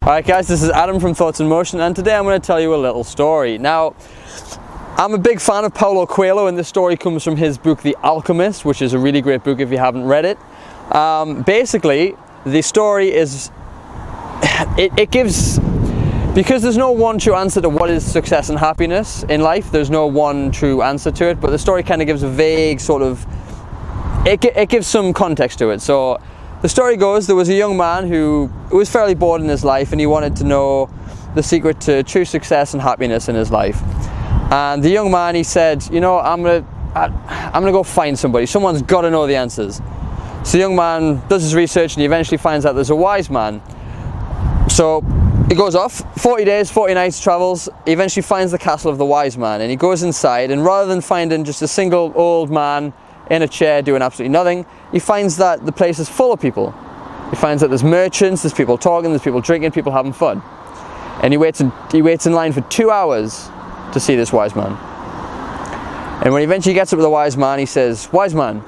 Alright guys, this is Adam from Thoughts in Motion, and today I'm going to tell you a little story. Now, I'm a big fan of Paulo Coelho, and this story comes from his book The Alchemist, which is a really great book if you haven't read it. Basically, the story is, it gives, because there's no one true answer to what is success and happiness in life, there's no one true answer to it, but the story kind of gives a vague sort of, it gives some context to it. So the story goes, there was a young man who was fairly bored in his life, and he wanted to know the secret to true success and happiness in his life. And the young man, he said, you know, I'm gonna go find somebody. Someone's got to know the answers. So the young man does his research, and he eventually finds out there's a wise man. So he goes off, 40 days, 40 nights travels. He eventually finds the castle of the wise man, and he goes inside, and rather than finding just a single old man in a chair doing absolutely nothing, he finds that the place is full of people. He finds that there's merchants, there's people talking, there's people drinking, people having fun. And he waits in line for 2 hours to see this wise man. And when he eventually gets up to the wise man, he says, "Wise man,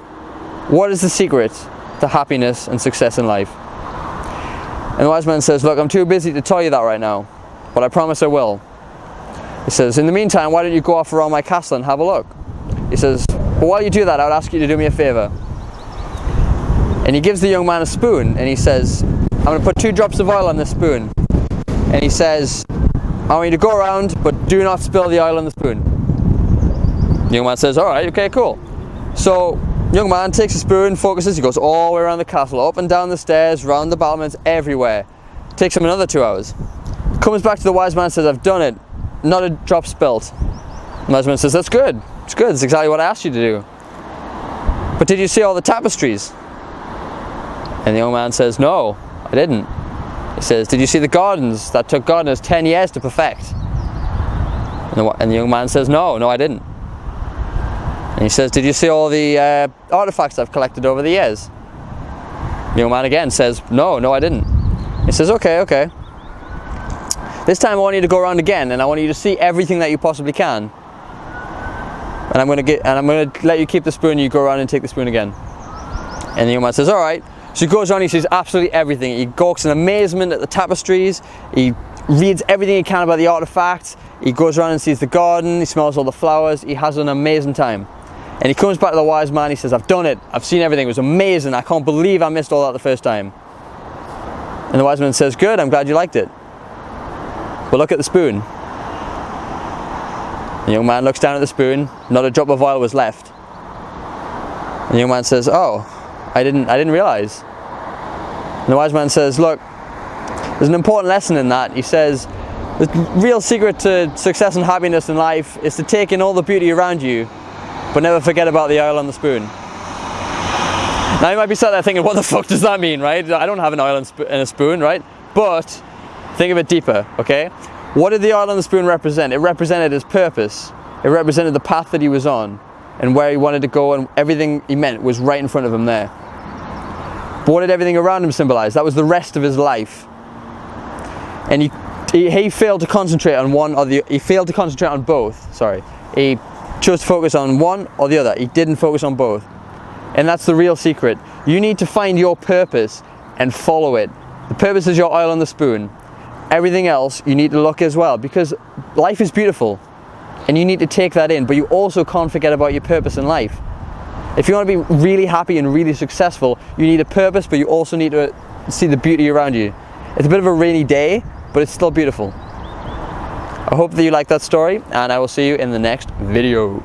what is the secret to happiness and success in life?" And the wise man says, "Look, I'm too busy to tell you that right now, but I promise I will." He says, "In the meantime, why don't you go off around my castle and have a look?" He says, "But while you do that, I would ask you to do me a favor." And he gives the young man a spoon, and he says, "I'm going to put 2 drops of oil on this spoon." And he says, "I want you to go around, but do not spill the oil on the spoon." The young man says, "Alright, okay, cool." So, young man takes a spoon, focuses, he goes all the way around the castle, up and down the stairs, round the battlements, everywhere. Takes him another 2 hours. Comes back to the wise man and says, "I've done it. Not a drop spilt." The wise man says, "That's good. It's good. It's exactly what I asked you to do. But did you see all the tapestries?" And the young man says, "No, I didn't." He says, "Did you see the gardens that took gardeners 10 years to perfect?" And the young man says, No, I didn't." And he says, "Did you see all the artifacts I've collected over the years?" The young man again says, No, I didn't." He says, Okay. This time I want you to go around again, and I want you to see everything that you possibly can. And I'm going to let you keep the spoon. You go around and take the spoon again. And the young man says, "Alright." So he goes around, he sees absolutely everything. He gawks in amazement at the tapestries. He reads everything he can about the artifacts. He goes around and sees the garden. He smells all the flowers. He has an amazing time. And he comes back to the wise man. He says, "I've done it. I've seen everything. It was amazing. I can't believe I missed all that the first time." And the wise man says, "Good. I'm glad you liked it. But look at the spoon." The young man looks down at the spoon. Not a drop of oil was left. And the young man says, "Oh, I didn't realize." And the wise man says, "Look, there's an important lesson in that." He says, "The real secret to success and happiness in life is to take in all the beauty around you, but never forget about the oil on the spoon." Now you might be sat there thinking, what the fuck does that mean, right? I don't have an oil in a spoon, right? But think of it deeper, okay? What did the oil on the spoon represent? It represented his purpose. It represented the path that he was on and where he wanted to go, and everything he meant was right in front of him there. But what did everything around him symbolize? That was the rest of his life. And he failed to concentrate on one or the, he failed to concentrate on both, sorry. He chose to focus on one or the other. He didn't focus on both. And that's the real secret. You need to find your purpose and follow it. The purpose is your oil on the spoon. Everything else you need to look as well, because life is beautiful and you need to take that in, but you also can't forget about your purpose in life. If you want to be really happy and really successful, you need a purpose, but you also need to see the beauty around you. It's a bit of a rainy day, but it's still beautiful. I hope that you like that story, and I will see you in the next video.